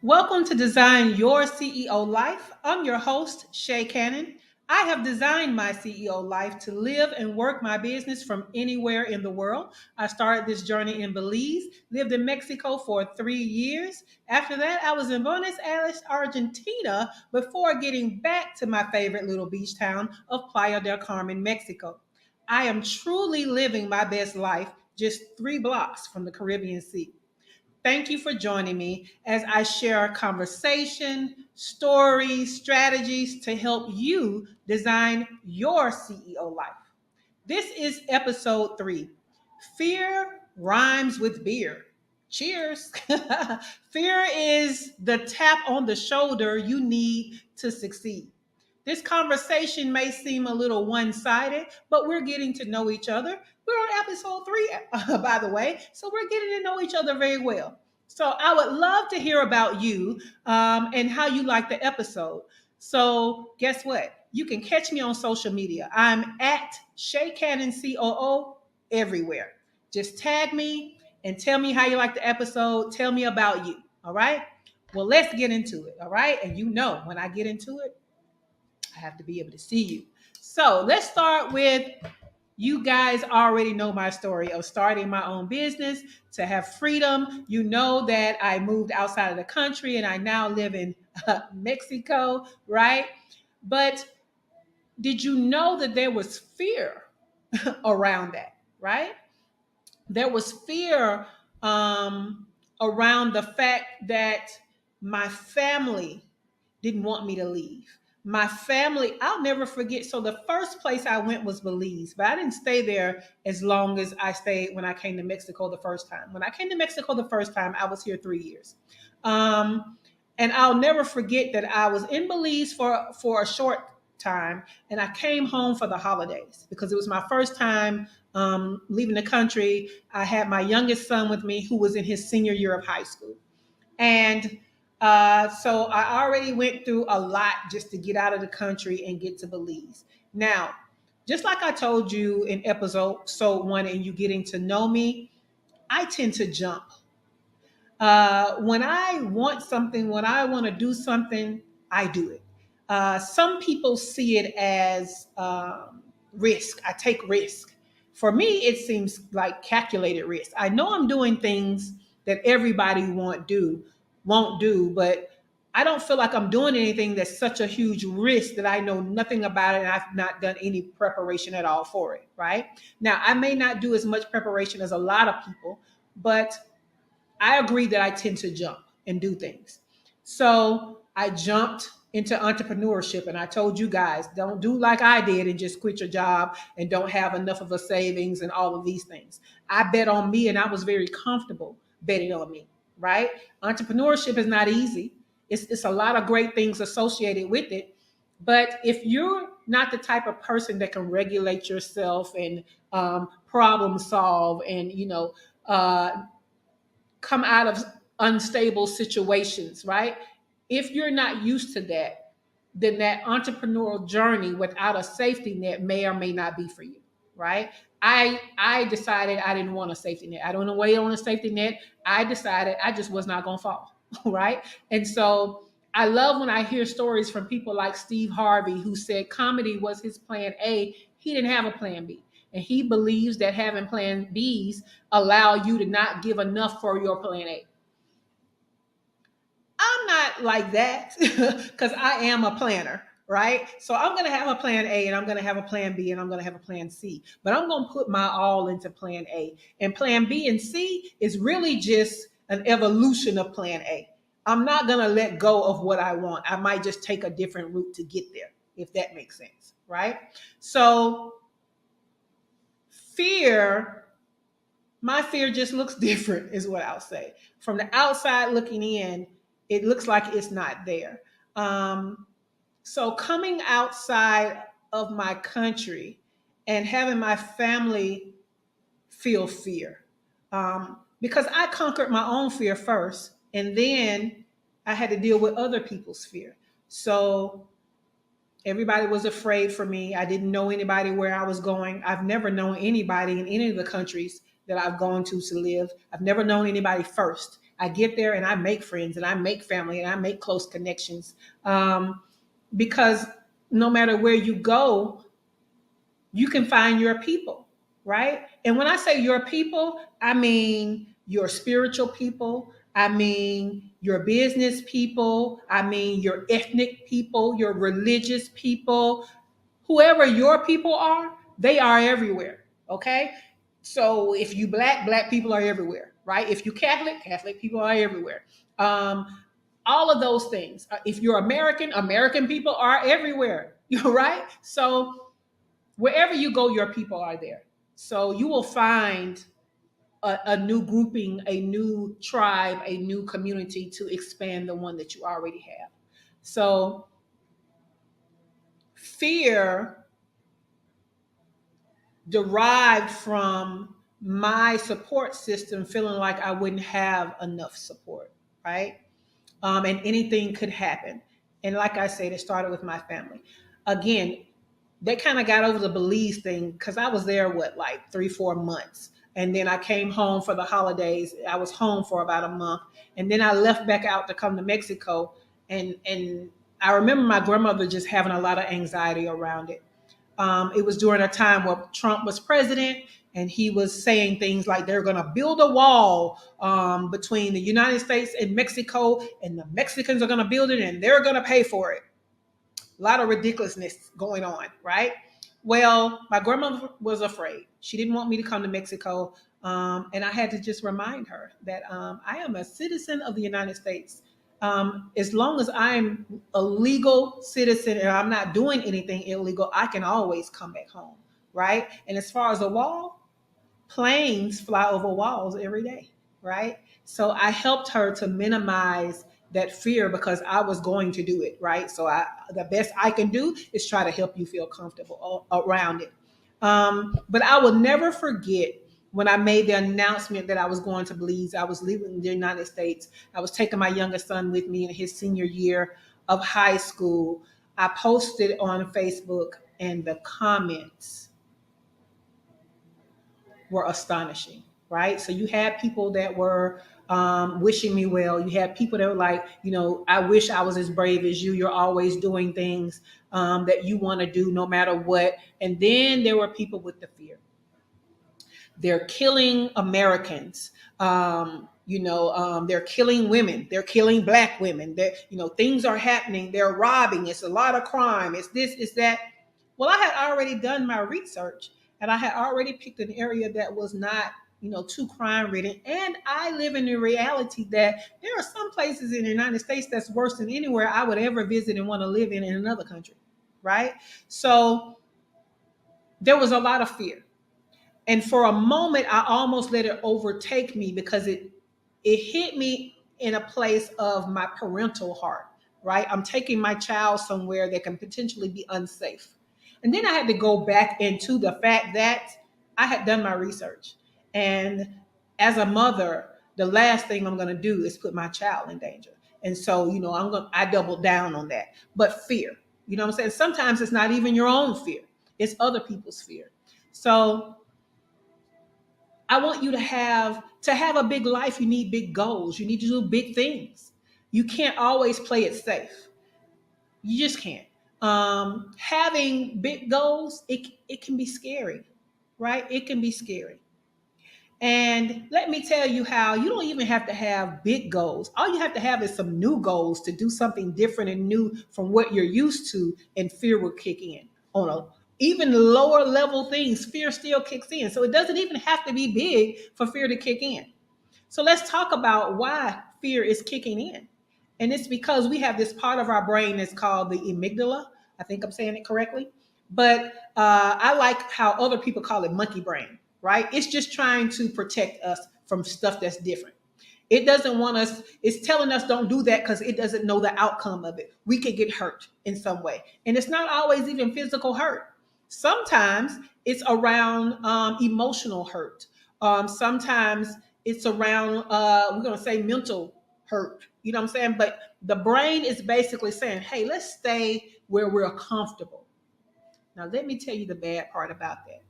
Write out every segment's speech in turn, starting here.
Welcome to Design Your CEO Life. I'm your host, Shay Cannon. I have designed my CEO life to live and work my business from anywhere in the world. I started this journey in Belize, lived in Mexico for 3 years. After that, I was in Buenos Aires, Argentina, before getting back to my favorite little beach town of Playa del Carmen, Mexico. I am truly living my best life just 3 blocks from the Caribbean Sea. Thank you for joining me as I share conversation, stories, strategies to help you design your CEO life. This is episode 3. Fear rhymes with beer. Cheers. Fear is the tap on the shoulder you need to succeed. This conversation may seem a little one sided, but we're getting to know each other. We're on episode 3, by the way, so we're getting to know each other very well. So I would love to hear about you and how you like the episode. So guess what? You can catch me on social media. I'm at Shay Cannon COO everywhere. Just tag me and tell me how you like the episode. Tell me about you. All right. Well, let's get into it. All right. And you know, when I get into it, I have to be able to see you. So let's start with you guys already know my story of starting my own business to have freedom. You know that I moved outside of the country and I now live in Mexico, right? But did you know that there was fear around that, right? There was fear around the fact that my family didn't want me to leave. My family, I'll never forget. So the first place I went was Belize, but I didn't stay there as long as I stayed when I came to Mexico the first time. When I came to Mexico the first time, I was here 3 years. And I'll never forget that I was in Belize for a short time, and I came home for the holidays because it was my first time leaving the country. I had my youngest son with me who was in his senior year of high school. And so I already went through a lot just to get out of the country and get to Belize. Now, just like I told you in episode 1 and you getting to know me, I tend to jump. When I want something, when I want to do something, I do it. Some people see it as risk. I take risk. For me, it seems like calculated risk. I know I'm doing things that everybody won't do, but I don't feel like I'm doing anything that's such a huge risk that I know nothing about it and I've not done any preparation at all for it, right? Now, I may not do as much preparation as a lot of people, but I agree that I tend to jump and do things. So I jumped into entrepreneurship and I told you guys, don't do like I did and just quit your job and don't have enough of a savings and all of these things. I bet on me and I was very comfortable betting on me, right? Entrepreneurship is not easy. It's a lot of great things associated with it. But if you're not the type of person that can regulate yourself and problem solve and, come out of unstable situations, right? If you're not used to that, then that entrepreneurial journey without a safety net may or may not be for you, right? I decided I didn't want a safety net. I don't want to wait on a safety net. I decided I just was not going to fall, right? And so I love when I hear stories from people like Steve Harvey, who said comedy was his plan A. He didn't have a plan B. And he believes that having plan Bs allow you to not give enough for your plan A. I'm not like that because I am a planner, right? So I'm going to have a plan A and I'm going to have a plan B and I'm going to have a plan C. But I'm going to put my all into plan A. And plan B and C is really just an evolution of plan A. I'm not going to let go of what I want. I might just take a different route to get there, if that makes sense, right? So fear, my fear just looks different, is what I'll say. From the outside looking in, it looks like it's not there. So coming outside of my country and having my family feel fear, because I conquered my own fear first, and then I had to deal with other people's fear. So everybody was afraid for me. I didn't know anybody where I was going. I've never known anybody in any of the countries that I've gone to live. I've never known anybody first. I get there and I make friends and I make family and I make close connections. Because no matter where you go, you can find your people, right? And when I say your people, I mean your spiritual people, I mean your business people, I mean your ethnic people, your religious people, whoever your people are, they are everywhere. Okay. So if you black people are everywhere, right? If you Catholic people are everywhere. Um, all of those things. If you're American people are everywhere. You're right. So wherever you go, your people are there. So you will find a new grouping, a new tribe, a new community to expand the one that you already have. So fear derived from my support system feeling like I wouldn't have enough support, right? And anything could happen. And like I said, it started with my family. Again, they kind of got over the Belize thing because I was there, what, like 3, 4 months. And then I came home for the holidays. I was home for about a month. And then I left back out to come to Mexico. And I remember my grandmother just having a lot of anxiety around it. It was during a time where Trump was president, and he was saying things like they're going to build a wall between the United States and Mexico, and the Mexicans are going to build it, and they're going to pay for it. A lot of ridiculousness going on, right? Well, my grandmother was afraid. She didn't want me to come to Mexico. And I had to just remind her that I am a citizen of the United States. As long as I'm a legal citizen and I'm not doing anything illegal, I can always come back home, right? And as far as a wall, planes fly over walls every day, right? So I helped her to minimize that fear because I was going to do it, right? So the best I can do is try to help you feel comfortable around it. But I will never forget when I made the announcement that I was going to Belize. I was leaving the United States. I was taking my youngest son with me in his senior year of high school. I posted on Facebook, and the comments were astonishing, right? So you had people that were wishing me well. You had people that were like, I wish I was as brave as you. You're always doing things that you want to do no matter what. And then there were people with the fear. They're killing Americans. They're killing women. They're killing black women. Things are happening. They're robbing. It's a lot of crime. It's this, it's that. Well, I had already done my research, and I had already picked an area that was not, too crime ridden. And I live in the reality that there are some places in the United States that's worse than anywhere I would ever visit and want to live in another country, right? So there was a lot of fear. And for a moment, I almost let it overtake me because it hit me in a place of my parental heart, right? I'm taking my child somewhere that can potentially be unsafe. And then I had to go back into the fact that I had done my research. And as a mother, the last thing I'm going to do is put my child in danger. And so, I doubled down on that. But fear, you know what I'm saying? Sometimes it's not even your own fear, it's other people's fear. So I want you to have a big life. You need big goals. You need to do big things. You can't always play it safe. You just can't. Having big goals, it can be scary, right? It can be scary. And let me tell you how you don't even have to have big goals. All you have to have is some new goals to do something different and new from what you're used to, and fear will kick in. On a even lower level things, fear still kicks in. So it doesn't even have to be big for fear to kick in. So let's talk about why fear is kicking in. And it's because we have this part of our brain that's called the amygdala. I think I'm saying it correctly. But I like how other people call it monkey brain, right? It's just trying to protect us from stuff that's different. It doesn't want us, it's telling us don't do that because it doesn't know the outcome of it. We could get hurt in some way. And it's not always even physical hurt. Sometimes it's around emotional hurt. Sometimes it's around, we're going to say mental hurt. You know what I'm saying? But the brain is basically saying, hey, let's stay where we're comfortable. Now, let me tell you the bad part about that.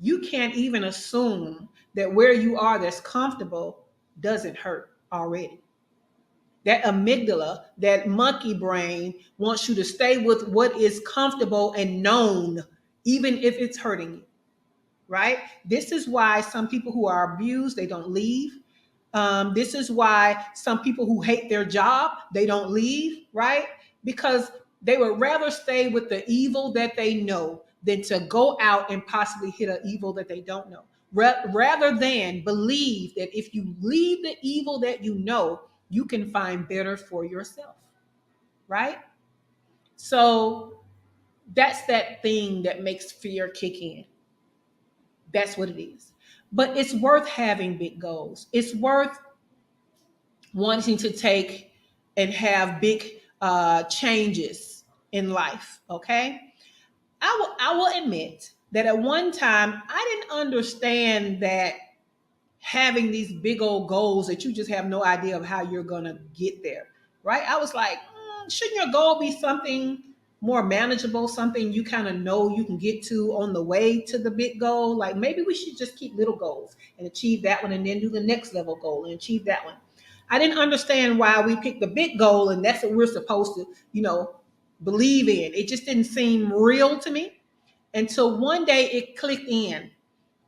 You can't even assume that where you are that's comfortable doesn't hurt. already. That amygdala, that monkey brain, wants you to stay with what is comfortable and known, even if it's hurting you, right? This is why some people who are abused, they don't leave. This is why some people who hate their job, they don't leave, right? Because they would rather stay with the evil that they know than to go out and possibly hit an evil that they don't know. Rather than believe that if you leave the evil that you know, you can find better for yourself, right? So that's that thing that makes fear kick in. That's what it is. But it's worth having big goals. It's worth wanting to take and have big changes in life. Okay, I will admit that at one time I didn't understand that having these big old goals that you just have no idea of how you're gonna get there. Right? I was like, shouldn't your goal be something more manageable, something you kind of know you can get to on the way to the big goal? Like maybe we should just keep little goals and achieve that one and then do the next level goal and achieve that one. I didn't understand why we picked the big goal and that's what we're supposed to, believe in. It just didn't seem real to me until one day it clicked in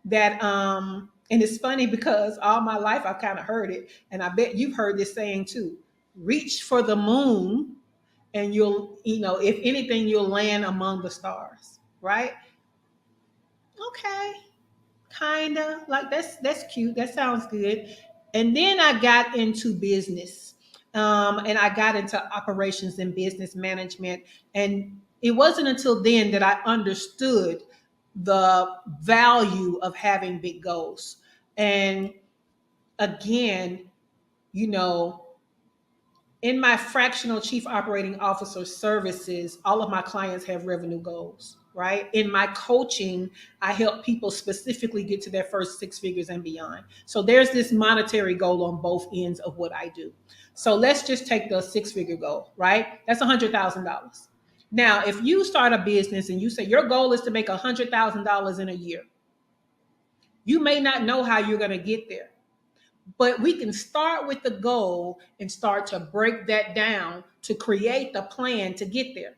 that and it's funny because all my life I've kind of heard it, and I bet you've heard this saying too: reach for the moon and you'll, if anything, you'll land among the stars, right? Okay, kinda like that's cute, that sounds good. And then I got into business, and I got into operations and business management, and it wasn't until then that I understood the value of having big goals. And again, you know in my fractional chief operating officer services, all of my clients have revenue goals, right? In my coaching, I help people specifically get to their first six figures and beyond. So there's this monetary goal on both ends of what I do. So let's just take the six-figure goal, right? That's $100,000. Now, if you start a business and you say your goal is to make $100,000 in a year, you may not know how you're going to get there. But we can start with the goal and start to break that down to create the plan to get there.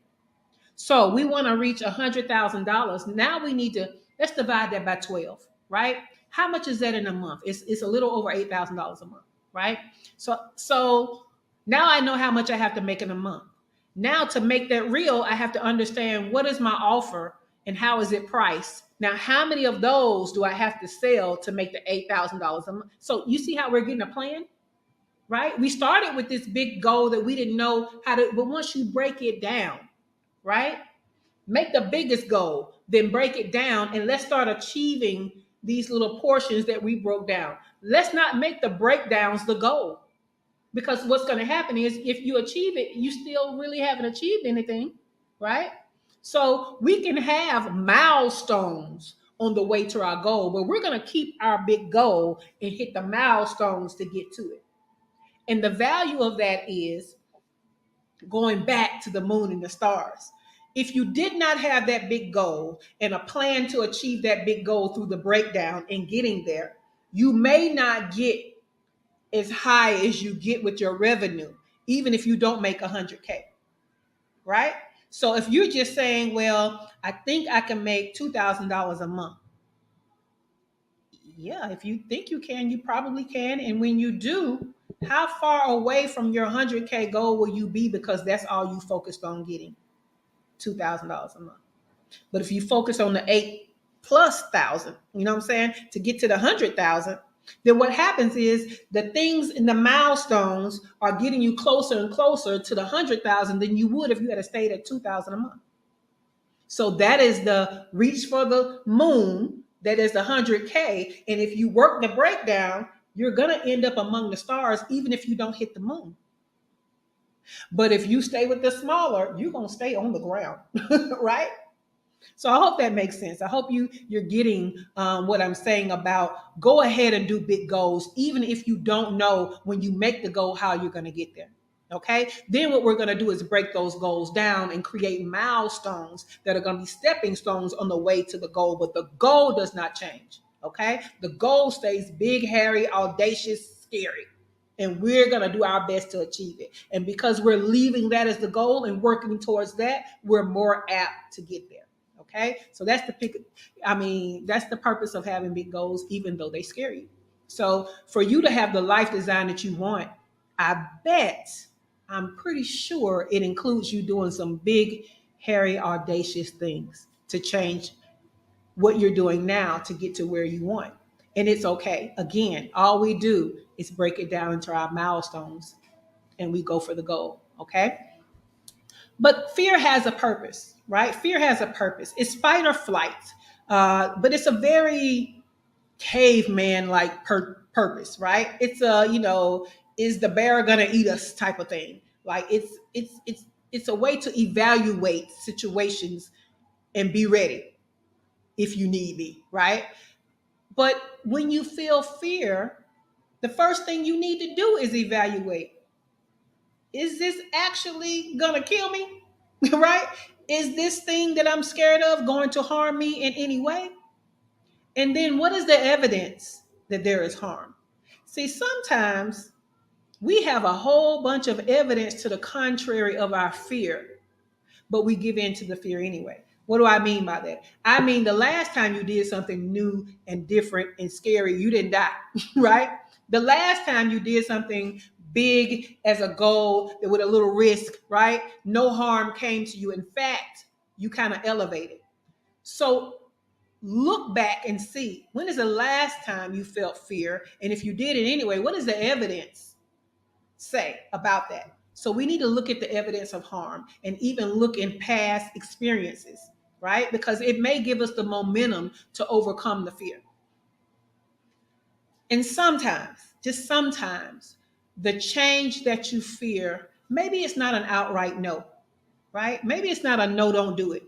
So we want to reach $100,000. Now we need to, let's divide that by 12, right? How much is that in a month? It's a little over $8,000 a month, right? So now I know how much I have to make in a month. Now to make that real, I have to understand what is my offer and how is it priced. Now, how many of those do I have to sell to make the $8,000 a month? So you see how we're getting a plan, right? We started with this big goal that we didn't know how to, but once you break it down, right? Make the biggest goal, then break it down, and let's start achieving these little portions that we broke down. Let's not make the breakdowns the goal, because what's going to happen is if you achieve it, you still really haven't achieved anything, right? So we can have milestones on the way to our goal, but we're going to keep our big goal and hit the milestones to get to it. And the value of that is going back to the moon and the stars. If you did not have that big goal and a plan to achieve that big goal through the breakdown and getting there, you may not get as high as you get with your revenue, even if you don't make 100K, right? So if you're just saying, well, I think I can make $2,000 a month. Yeah, if you think you can, you probably can. And when you do, how far away from your 100K goal will you be, because that's all you focused on getting, $2,000 a month. But if you focus on the 8,000+, you know what I'm saying, to get to the 100,000, then what happens is the things in the milestones are getting you closer and closer to the 100,000 than you would if you had stayed at 2,000 a month. So that is the reach for the moon. That is the 100K. And if you work the breakdown, you're going to end up among the stars, even if you don't hit the moon. But if you stay with the smaller, you're going to stay on the ground, right? So I hope that makes sense. I hope you're getting what I'm saying about go ahead and do big goals, even if you don't know when you make the goal how you're going to get there. Okay. Then what we're going to do is break those goals down and create milestones that are going to be stepping stones on the way to the goal. But the goal does not change. Okay. The goal stays big, hairy, audacious, scary. and we're going to do our best to achieve it. And because we're leaving that as the goal and working towards that, we're more apt to get there. Okay, so that's the pick. I mean, that's the purpose of having big goals, even though they scare you. So for you to have the life design that you want, I bet, I'm pretty sure it includes you doing some big, hairy, audacious things to change what you're doing now to get to where you want. And it's okay. Again, all we do is break it down into our milestones and we go for the goal. Okay. But fear has a purpose, right? Fear has a purpose. It's fight or flight. But it's a very caveman like purpose, right? It's a, is the bear gonna eat us type of thing. Like it's a way to evaluate situations and be ready if you need be, right? But when you feel fear, the first thing you need to do is evaluate. Is this actually gonna kill me? Right? Is this thing that I'm scared of going to harm me in any way? And then what is the evidence that there is harm? See, sometimes we have a whole bunch of evidence to the contrary of our fear, but we give in to the fear anyway. What do I mean by that? I mean, the last time you did something new and different and scary, you didn't die, right? The last time you did something big as a goal that with a little risk, right? No harm came to you. In fact, you kind of elevated. So look back and see, when is the last time you felt fear? And if you did it anyway, what does the evidence say about that? So we need to look at the evidence of harm and even look in past experiences, right? Because it may give us the momentum to overcome the fear. And sometimes, just sometimes, the change that you fear, maybe it's not an outright no, right? Maybe it's not a no, don't do it.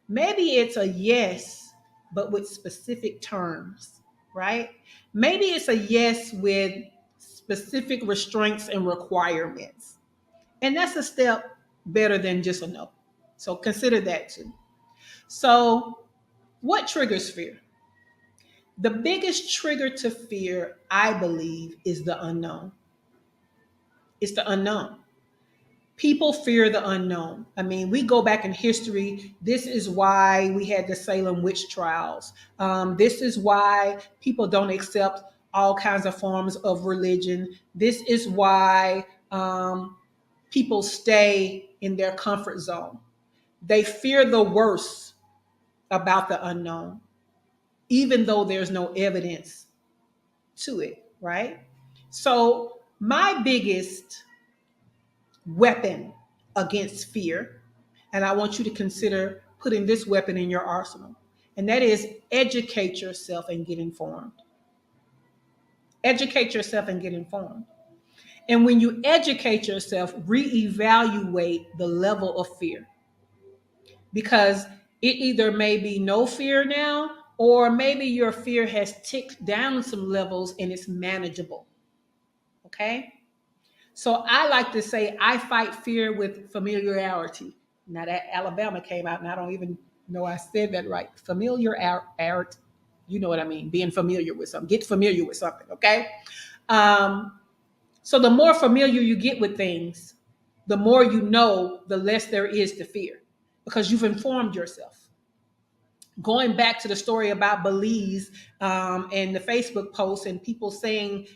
Maybe it's a yes, but with specific terms, right? Maybe it's a yes with specific restraints and requirements. And that's a step better than just a no. So consider that too. So, what triggers fear? The biggest trigger to fear, I believe, is the unknown. It's the unknown. People fear the unknown. I mean, we go back in history. This is why we had the Salem witch trials. This is why people don't accept all kinds of forms of religion. This is why people stay in their comfort zone. They fear the worst about the unknown, even though there's no evidence to it, right? So, my biggest weapon against fear, and I want you to consider putting this weapon in your arsenal, and that is educate yourself and get informed. Educate yourself and get informed. And when you educate yourself, reevaluate the level of fear, because it either may be no fear now, or maybe your fear has ticked down some levels and it's manageable. Okay? So I like to say I fight fear with familiarity. Now that Alabama came out, and I don't even know I said that right. Familiarity, you know what I mean? Being familiar with something. Get familiar with something, okay? Um, so the more familiar you get with things, the more you know, the less there is to fear because you've informed yourself. Going back to the story about Belize and the Facebook post and people saying,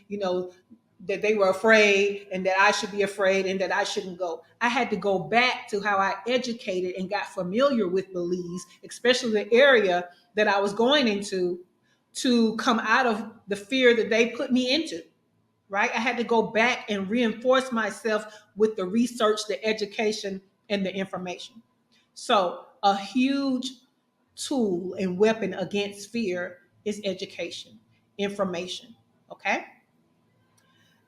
that they were afraid and that I should be afraid and that I shouldn't go. I had to go back to how I educated and got familiar with Belize, especially the area that I was going into, to come out of the fear that they put me into, right? I had to go back and reinforce myself with the research, the education, and the information. So a huge tool and weapon against fear is education, information, okay?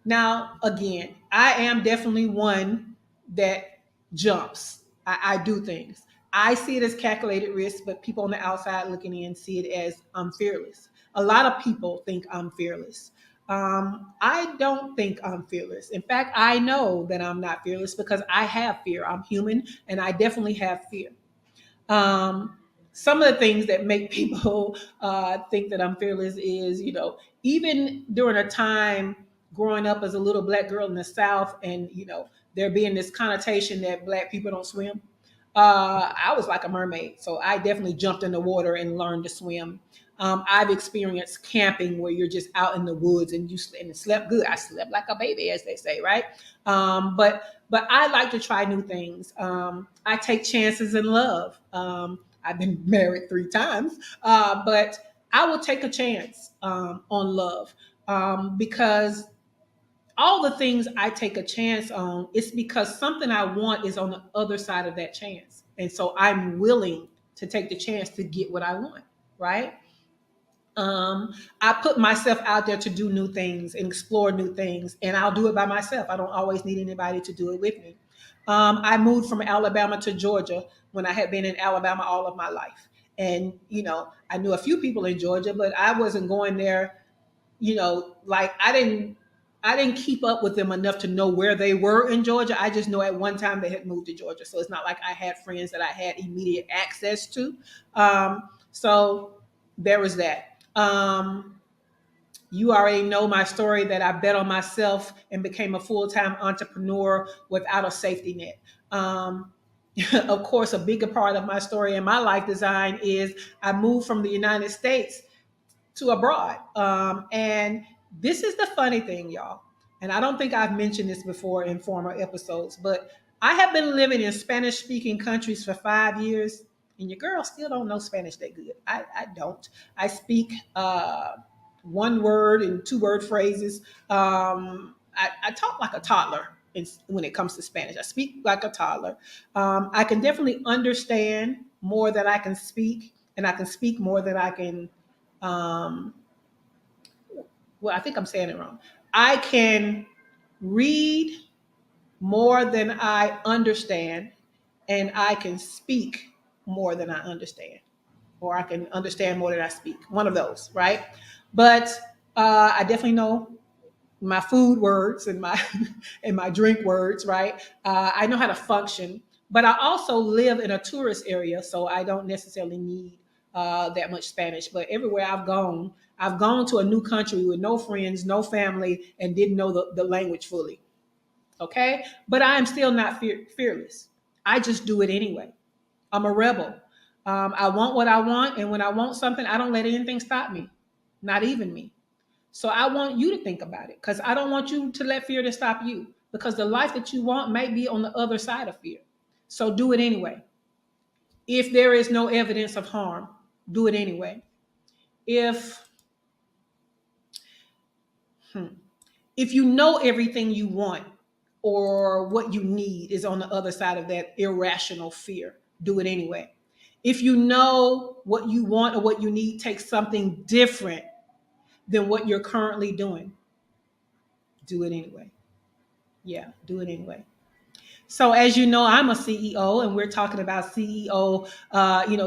Now, again, I am definitely one that jumps. I do things. I see it as calculated risk, but people on the outside looking in see it as I'm fearless. A lot of people think I'm fearless. I don't think I'm fearless. In fact, I know that I'm not fearless because I have fear. I'm human and I definitely have fear. Um, some of the things that make people think that I'm fearless is, even during a time growing up as a little black girl in the South, and there being this connotation that black people don't swim. I was like a mermaid, so I definitely jumped in the water and learned to swim. I've experienced camping where you're just out in the woods and and slept good. I slept like a baby, as they say, right? But I like to try new things. I take chances in love. I've been married 3 times, but I will take a chance on love because all the things I take a chance on, it's because something I want is on the other side of that chance. And so I'm willing to take the chance to get what I want, right? I put myself out there to do new things and explore new things, and I'll do it by myself. I don't always need anybody to do it with me. I moved from Alabama to Georgia when I had been in Alabama all of my life. And, I knew a few people in Georgia, but I wasn't going there, like I didn't keep up with them enough to know where they were in Georgia. I just know at one time they had moved to Georgia. So it's not like I had friends that I had immediate access to. So there was that. You already know my story that I bet on myself and became a full time entrepreneur without a safety net. Of course, a bigger part of my story and my life design is I moved from the United States to abroad. And this is the funny thing, y'all. And I don't think I've mentioned this before in former episodes, but I have been living in Spanish speaking countries for 5 years, and your girl still don't know Spanish that good. I don't. I speak one word and two-word phrases. I talk like a toddler when it comes to Spanish. I speak like a toddler. I can definitely understand more than I can speak, and I can speak more than I can um, well, I think I'm saying it wrong. I can read more than I understand, and I can speak more than I understand, or I can understand more than I speak. One of those, right? But I definitely know my food words and my and my drink words, right? I know how to function, but I also live in a tourist area, so I don't necessarily need that much Spanish. But everywhere I've gone to a new country with no friends, no family, and didn't know the language fully. Okay, but I am still not fearless. I just do it anyway. I'm a rebel. I want what I want, and when I want something, I don't let anything stop me, not even me. So I want you to think about it because I don't want you to let fear to stop you because the life that you want may be on the other side of fear. So do it anyway. If there is no evidence of harm, do it anyway. If hmm, if you know everything you want or what you need is on the other side of that irrational fear, do it anyway. If you know what you want or what you need takes something different than what you're currently doing, do it anyway. Yeah, do it anyway. So as you know, I'm a CEO, and we're talking about CEO,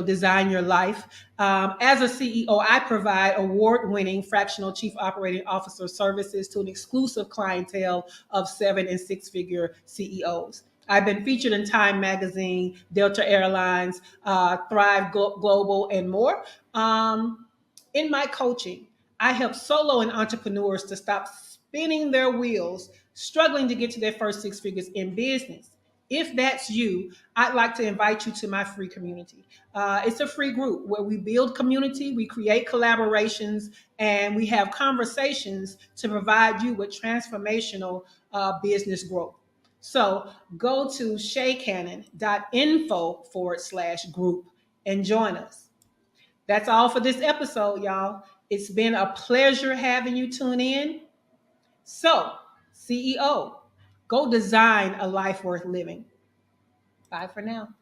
design your life. As a CEO, I provide award-winning fractional chief operating officer services to an exclusive clientele of 7 and 6 figure CEOs. I've been featured in Time Magazine, Delta Airlines, Thrive Global, and more. In my coaching, I help solo and entrepreneurs to stop spinning their wheels, struggling to get to their first 6 figures in business. If that's you, I'd like to invite you to my free community. It's a free group where we build community, we create collaborations, and we have conversations to provide you with transformational business growth. So go to shaycannon.info/group and join us. That's all for this episode, y'all. It's been a pleasure having you tune in. So, CEO, go design a life worth living. Bye for now.